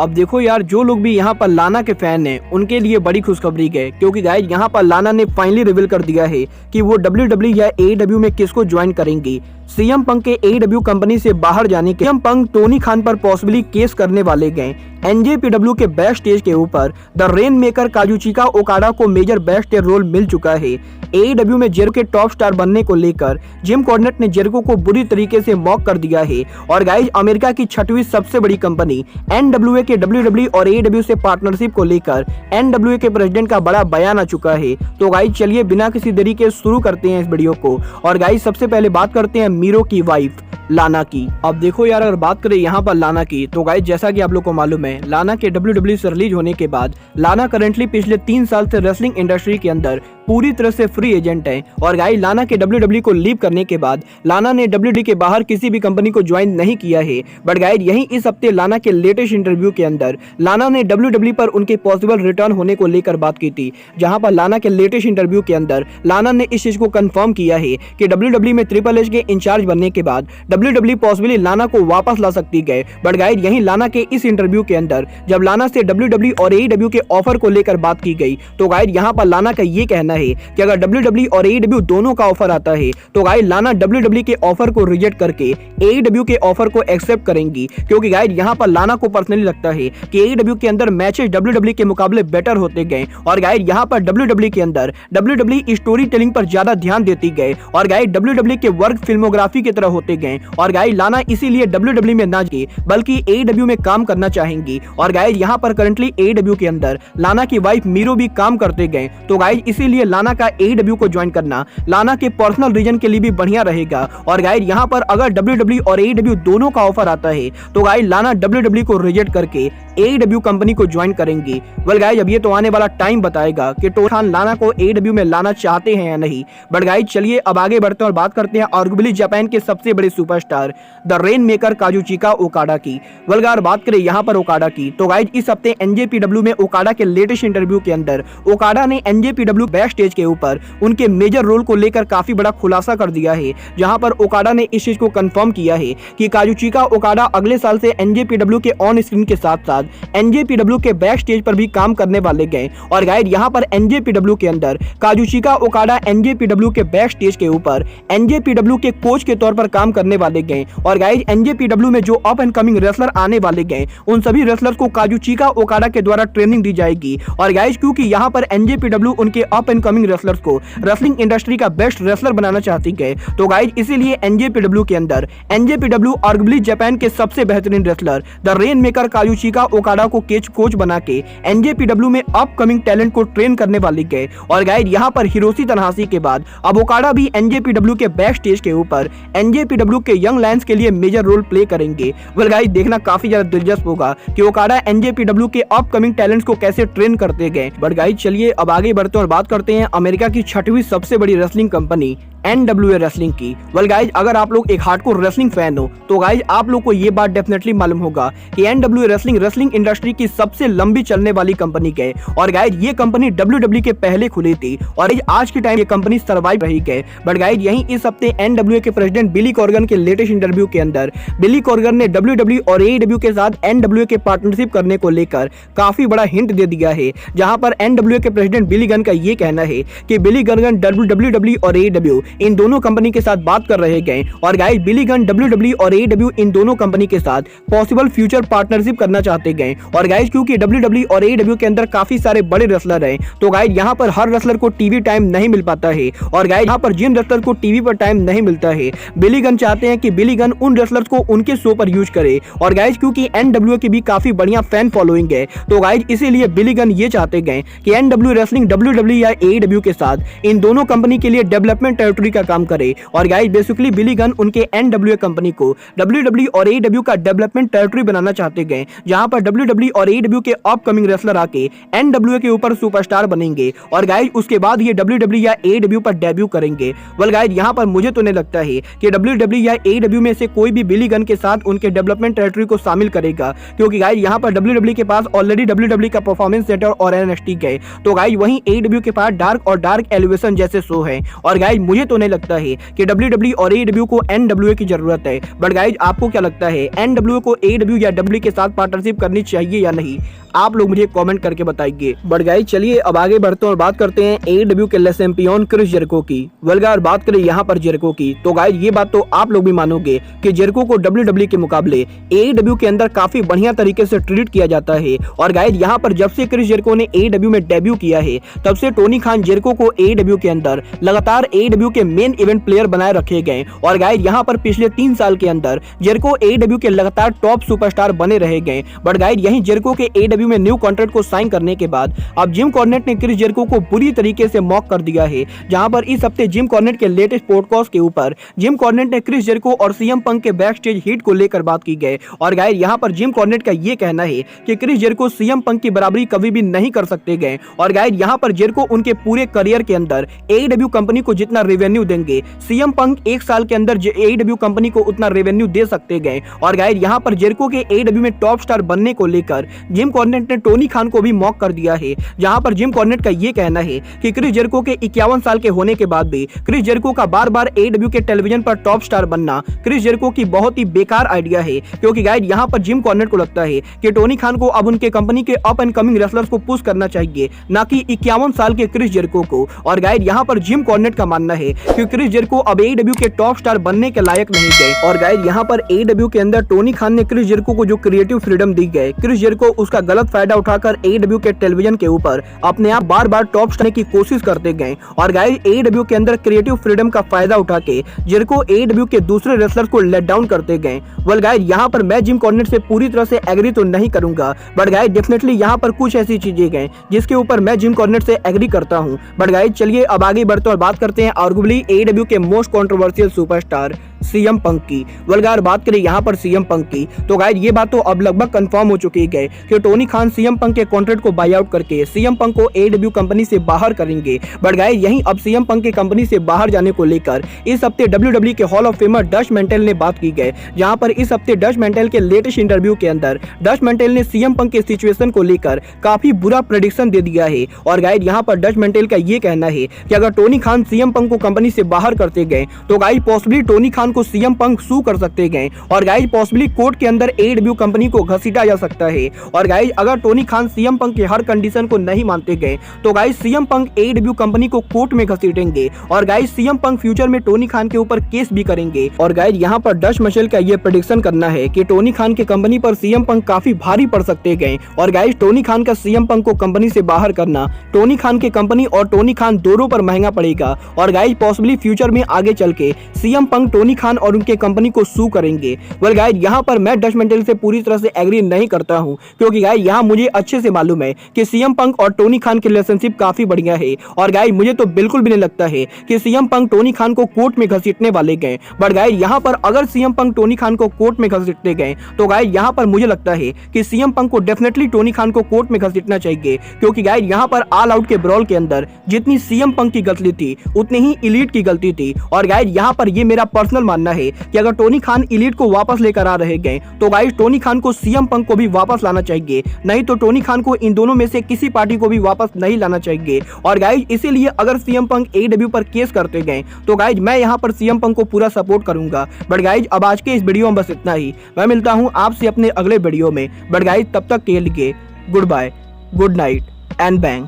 अब देखो यार, जो लोग भी यहाँ पर लाना के फैन हैं उनके लिए बड़ी खुशखबरी है, क्योंकि गाइज यहाँ पर लाना ने फाइनली रिवील कर दिया है कि वो WWE या AEW में किसको ज्वाइन करेंगी। सीएम पंक के AEW कंपनी से बाहर जाने के सीएम पंक टोनी खान पर पॉसिबली केस करने वाले गए। NJPW के बैक स्टेज के ऊपर the rainmaker Kazuchika Okada को मेजर बैक स्टेज रोल मिल चुका है। AEW में जेरिको के टॉप स्टार बनने को लेकर जिम कॉर्नेट ने जेरिको को बुरी तरीके से मॉक कर दिया है। और गाइज, अमेरिका की 6वीं सबसे बड़ी कंपनी NWA के WWE और AEW से पार्टनरशिप को लेकर NWA के प्रेसिडेंट का बड़ा बयान आ चुका है। तो गाइज चलिए बिना किसी देरी के शुरू करते हैं इस वीडियो को। और गाइज सबसे पहले बात करते हैं मीरो की वाइफ लाना की। अब देखो यार, अगर बात करें यहाँ पर लाना की, तो गाइस जैसा कि आप लोग को मालूम है, लाना के WWE से रिलीज होने के बाद लाना करंटली पिछले 3 साल से रेसलिंग इंडस्ट्री के अंदर पूरी तरह से फ्री एजेंट है। और गाइस लाना के WWE को लीव करने के बाद लाना ने WWE के बाहर किसी भी कंपनी को ज्वाइन नहीं किया है। बट गाइस यही इस हफ्ते लाना के लेटेस्ट इंटरव्यू के अंदर लाना ने WWE पर उनके पॉसिबल रिटर्न होने को लेकर बात की थी, जहां पर लाना के लेटेस्ट इंटरव्यू के अंदर लाना ने इस चीज को कंफर्म किया है कि WWE में ट्रिपल एच के इंचार्ज बनने के बाद WWE पॉसिबली लाना को वापस ला सकती है। बट गाइस यही लाना के इस इंटरव्यू के अंदर जब लाना से WWE और AEW के ऑफर को लेकर बात की गई, तो गाइस यहाँ पर लाना का ये कहना है कि अगर WWE और AEW दोनों का ऑफर आता है तो गाइस लाना WWE के ऑफर को रिजेक्ट करके AEW के ऑफर को एक्सेप्ट करेंगी, क्योंकि गाइस यहाँ पर लाना को पर्सनली लगता है कि AEW के अंदर मैचेस WWE के मुकाबले बेटर होते गए। और गाइस यहाँ पर WWE के अंदर WWE स्टोरी टेलिंग पर ज्यादा ध्यान देती गए और गाइस WWE के वर्क फिल्मोग्राफी की तरह होते गए। और गाइस लाना इसीलिए WWE में ना जाए बल्कि AEW में काम करना चाहेंगी। और गाइस यहाँ पर करंटली AEW के अंदर लाना की वाइफ मीरो भी काम करते गए, तो गाइस इसीलिए लाना का AEW को ज्वाइन करना लाना के पर्सनल रीजन के लिए भी बढ़िया रहेगा। और गाइस यहाँ पर अगर WWE और AEW दोनों का ऑफर आता है तो गाइस लाना WWE को रिजेक्ट करके AEW कंपनी को ज्वाइन करेंगी। वेल गाइस, अब ये तो आने वाला टाइम बताएगा कि टोनी खान लाना को AEW में लाना चाहते हैं या नहीं। बट गाइस चलिए अब आगे बढ़ते हैं और बात करते हैं आर्गुबली जापान के सबसे बड़े superstar the rainmaker Kazuchika Okada की। वेल गाइस, बात करें यहाँ पर ओकाडा की, तो गाइस इस हफ्ते NJPW में ओकाडा के लेटेस्ट इंटरव्यू के अंदर ओकाडा ने NJPW बैक स्टेज के ऊपर उनके मेजर रोल को लेकर काफी बड़ा खुलासा कर दिया है, जहां पर ओकाडा ने इस चीज को कंफर्म किया है कि काजुचिका ओकाडा अगले साल से NJPW के ऑन स्क्रीन के साथ साथ NJPW के बैक स्टेज पर भी काम करने वाले गए। और गाइस यहाँ पर NJPW के अंदर काजुचिका ओकाडा NJPW के बैक स्टेज के ऊपर NJPW के कोच के तौर पर काम करने वाले गए। और गाइस NJPW में जो अप एंड कमिंग रेसलर आने वाले गए उन सभी रेसलर्स को काजुचिका ओकाडा के द्वारा ट्रेनिंग दी जाएगी। और गाइस क्योंकि यहाँ पर NJPW उनके अप एंड कमिंग रेसलर्स को रेसलिंग इंडस्ट्री का बेस्ट रेसलर बनाना चाहती है, तो गाइस इसीलिए NJPW के अंदर NJPW आर्गुबली जापान के सबसे बेहतरीन wrestler the rainmaker Kazuchika Okada को कोच बना के NJPW में अपकमिंग टैलेंट को ट्रेन करने वाली है। और गाइस यहाँ पर हिरोशी तनाहाशी के बाद अब ओकाडा भी NJPW के बैक स्टेज के ऊपर NJPW के यंग लायंस के लिए मेजर रोल प्ले करेंगे। वेल गाइस, देखना काफी ज्यादा दिलचस्प होगा कि ओकाडा NJPW के अपकमिंग टैलेंट्स को कैसे ट्रेन करते गए। बट गाइस चलिए अब आगे बढ़ते हैं और बात करते हैं अमेरिका की 6वीं सबसे बड़ी रेसलिंग कंपनी NWA रेसलिंग की। वेल गाइज, अगर आप लोग एक हार्डकोर रेसलिंग फैन हो तो गाइज आप लोग को ये बात डेफिनेटली मालूम होगा कि NWA रेसलिंग इंडस्ट्री की सबसे लंबी चलने वाली कंपनी है। और गाइज ये कंपनी WWE के पहले खुली थी और आज के टाइम ये कंपनी सर्वाइव रही है। बट गाइज यही इस हफ्ते NWA के प्रेसिडेंट बिली कॉर्गन के लेटेस्ट इंटरव्यू के अंदर बिली कॉर्गन ने WWE और AEW के साथ NWA के पार्टनरशिप करने को लेकर काफी बड़ा हिंट दे दिया है, जहां पर NWA के प्रेसिडेंट बिली गन का ये कहना है कि बिली गन WWE और AEW इन दोनों कंपनी के साथ बात कर रहे गए। और गाइस बिली गन WWE और AEW इन दोनों कंपनी के साथ पॉसिबल फ्यूचर पार्टनरशिप करना चाहते गए। और गाइस क्योंकि WWE और AEW के अंदर काफी सारे बड़े रेसलर हैं, तो गाइस यहाँ पर हर रेसलर को टीवी टाइम नहीं मिल पाता है। और गाइस यहाँ पर जिन रेसलर को टीवी पर टाइम नहीं मिलता है, बिली गन चाहते हैं कि बिली गन उन रेसलर्स को उनके शो पर यूज करे। और गाइस क्योंकि NWA की भी काफी बढ़िया फैन फॉलोइंग है, तो गाइस इसीलिए बिली गन ये चाहते गए कि NWA रेसलिंग WWE या AEW के साथ इन दोनों कंपनी के लिए डेवलपमेंट टेरिटरी का काम करे। और गाइस बेसिकली बिली गन उनके NWA कंपनी को WWE और AEW का डेवलपमेंट टेरिटरी बनाना चाहते गए, जहां पर WWE और AEW के अपकमिंग रेसलर आके NWA के ऊपर सुपरस्टार बनेंगे। और गाइस उसके बाद ये WWE या AEW पर डेब्यू करेंगे। वेल गाइस यहाँ पर मुझे तो नहीं लगता है कि WWE या AEW में से कोई भी बिली गन के साथ उनके डेवलपमेंट टेरिटरी को शामिल करेगा, क्योंकि गाइस यहाँ पर WWE के पास ऑलरेडी WWE का परफॉर्मेंस सेंटर और NXT है। तो गाइस वहीं AEW के पास डार्क और डार्क एलिवेशन जैसे शो हैं। और गाइज मुझे तो नहीं लगता है कि WWE और AEW को NWA की जरूरत है, बट गाइज आपको क्या लगता है NWA को AEW या WWE के साथ पार्टनरशिप करनी चाहिए या नहीं? आप लोग मुझे कमेंट करके बताइए। बट गाइज चलिए अब आगे बढ़ते हैं और बात करते हैं AEW के लेस चैंपियन क्रिस जेरिको की। वल्गार बात करें यहाँ पर जेरिको की, तो गाइज ये बात तो आप लोग भी मानोगे कि जेरिको को WWE के मुकाबले AEW के अंदर काफी बढ़िया तरीके से ट्रीट किया जाता है। और गाइज यहाँ पर जब से क्रिस जेरिको ने AEW में डेब्यू किया है तब से टोनी खान जेरिको को AEW के अंदर लगातार AEW के मेन इवेंट प्लेयर बनाए रखे गए। और गाइज यहाँ पर पिछले 3 साल के अंदर जेरिको AEW के लगातार टॉप सुपरस्टार बने रहे गए। बट गाइज यही जेरिको के AEW में न्यू कॉन्ट्रैक्ट को साइन करने के बाद अब जिम कॉर्नेट ने क्रिस जेरिको को बुरी तरीके से मॉक कर दिया है। जहां पर इस हफ्ते जिम कॉर्नेट के लेटेस्ट पॉडकास्ट के ऊपर जिम कॉर्नेट ने क्रिस जेरिको और CM पंक के बैक स्टेज हिट को लेकर बात की गई। और गाइस यहां पर जिम कॉर्नेट का ये कहना है कि क्रिस जेरिको CM पंक की बराबरी कभी भी नहीं कर सकते गए। और गाइस यहां पर जेरिको उनके पूरे करियर के अंदर AEW कंपनी को जितना रेवेन्यू देंगे CM पंक 1 साल के अंदर AEW कंपनी को उतना रेवेन्यू दे सकते गए। और गाइस यहां पर जेरिको के AEW में टॉप स्टार बनने को लेकर जिम कॉर्नेट ने टोनी खान को भी मॉक कर दिया है। जहां पर जिम कॉर्नेट का ये कहना है कि क्रिस जेरिको के 51 साल के होने के बाद भी क्रिस जेरिको का बार बार AEW के टेलीविजन पर टॉप स्टार बनना क्रिस जेरिको की बहुत ही बेकार आइडिया है। क्योंकि गाइड यहां पर जिम कॉर्नेट को लगता है कि टोनी खान को अब उनके कंपनी के अप एंड कमिंग रेसलर्स को पुश करना चाहिए, ना कि 51 साल के क्रिस जेरिको को। और गाइड यहां पर जिम कॉर्नेट का मानना है कि क्रिस जेरिको अब AEW के टॉप स्टार बनने के लायक नहीं गए। और गाइड यहां पर AEW के अंदर टोनी खान ने क्रिस जेरिको को जो क्रिएटिव फ्रीडम दी गई, क्रिस जेरिको उसका गलत फायदा उठाकर AEW के टेलीविजन के ऊपर अपने आप बार बार टॉप स्टार की कोशिश करते गए। और गाइस AEW के अंदर क्रिएटिव फ्रीडम का फायदा उठा के जेरिको AEW के दूसरे रेसलर्स को लेट डाउन करते गए। वेल गाइस यहां पर मैं जिम कॉर्नेट से पूरी तरह से एग्री तो नहीं करूंगा, बट गाइस डेफिनेटली यहां पर कुछ ऐसी चीजें गए जिसके ऊपर मैं जिम कॉर्नेट से एग्री करता हूं। बट गाइस चलिए अब आगे बढ़ते और बात करते हैं आर्गुबली AEW के मोस्ट कंट्रोवर्शियल सुपरस्टार CM पंक की। वल्गार बात करें यहाँ पर CM पंक की, तो गाइस ये बात तो अब लगभग कंफर्म हो चुकी है कि टोनी खान CM पंक के कॉन्ट्रैक्ट को बाय आउट करके CM पंक को AEW कंपनी से बाहर करेंगे। बट गाइस यहीं अब CM पंक के कंपनी से बाहर जाने को लेकर इस हफ्ते WWE के hall of famer Dutch mental ने बात की गई। जहां पर इस हफ्ते डच मेंटेल के लेटेस्ट इंटरव्यू के अंदर डच मेंटेल ने CM पंक के सिचुएशन को लेकर काफी बुरा प्रेडिक्शन दे दिया है। और गाइस यहाँ पर डच मेंटेल का ये कहना है कि अगर टोनी खान CM पंक को कंपनी से बाहर करते गए तो गाइस पॉसिबली टोनी खान को CM पंक सू कर सकते गए। और गाइस पॉसिबली कोर्ट के अंदर AEW कंपनी को घसीटा जा सकता है। और गाइस अगर टोनी खान CM पंक के हर कंडीशन को नहीं मानते गए तो गाइस CM पंक AEW कंपनी को कोर्ट में घसीटेंगे। और गाइस CM पंक फ्यूचर में टोनी खान के ऊपर केस भी करेंगे। और गाइस यहाँ पर डच मेंटेल का ये प्रेडिक्शन करना है कि टोनी खान के कंपनी पर CM पंक काफी भारी पड़ सकते गए। और गाइस टोनी खान का CM पंक को कंपनी से बाहर करना टोनी खान के कंपनी और टोनी खान दोनों पर महंगा पड़ेगा। और गाइस पॉसिबली फ्यूचर में आगे चल के CM पंक टोनी खान और उनके कंपनी को सू करेंगे। वेल गाइस यहाँ पर मैं डच मेंटेल से पूरी तरह से एग्री नहीं करता हूँ, क्योंकि गाइस यहाँ मुझे अच्छे से मालूम है कि CM पंक और टोनी खान की रिलेशनशिप काफी बढ़िया है। और गाइस मुझे तो बिल्कुल भी नहीं लगता है कि CM पंक टोनी खान को कोर्ट में घसीटने वाले गए। बट गाइस यहाँ पर अगर CM पंक टोनी खान को कोर्ट में घसीटते गए तो गाइस यहाँ पर मुझे लगता है कि CM पंक को डेफिनेटली टोनी खान को कोर्ट में घसीटना चाहिए। क्योंकि गाइस यहाँ पर ऑल आउट के ब्रॉल के अंदर जितनी CM पंक की गलती थी उतनी ही इलीट की गलती थी। और गाइस यहाँ पर ये मेरा पर्सनल मानना है कि अगर टोनी खान इलीट को वापस लेकर आ रहे गए तो गाइस टोनी खान को CM पंक को भी वापस लाना चाहिए, नहीं तो टोनी खान को इन दोनों में से किसी पार्टी को भी वापस नहीं लाना चाहिए। और गाइस इसीलिए अगर CM पंक AEW पर केस करते गए तो गाइस मैं यहाँ पर CM पंक को पूरा सपोर्ट करूंगा। बट गाइस अब आज के इस वीडियो में बस इतना ही। मैं मिलता हूँ आपसे अपने अगले वीडियो में। बट गाइस तब तक के लिए good bye, good night and bang.